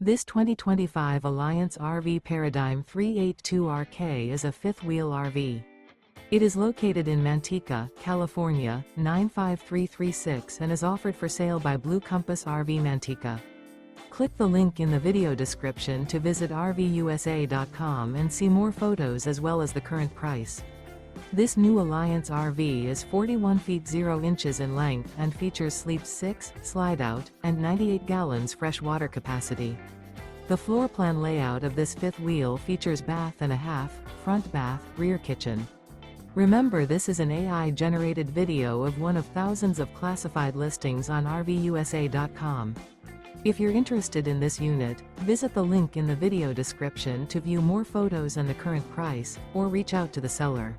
This 2025 Alliance RV Paradigm 382RK is a fifth-wheel RV. It is located in Manteca, California, 95336 and is offered for sale by Blue Compass RV Manteca. Click the link in the video description to visit RVUSA.com and see more photos as well as the current price. This new Alliance RV is 41 feet 0 inches in length and features sleep 6, slide-out, and 98 gallons fresh water capacity. The floor plan layout of this fifth wheel features bath and a half, front bath, rear kitchen. Remember, this is an AI-generated video of one of thousands of classified listings on RVUSA.com. If you're interested in this unit, visit the link in the video description to view more photos and the current price, or reach out to the seller.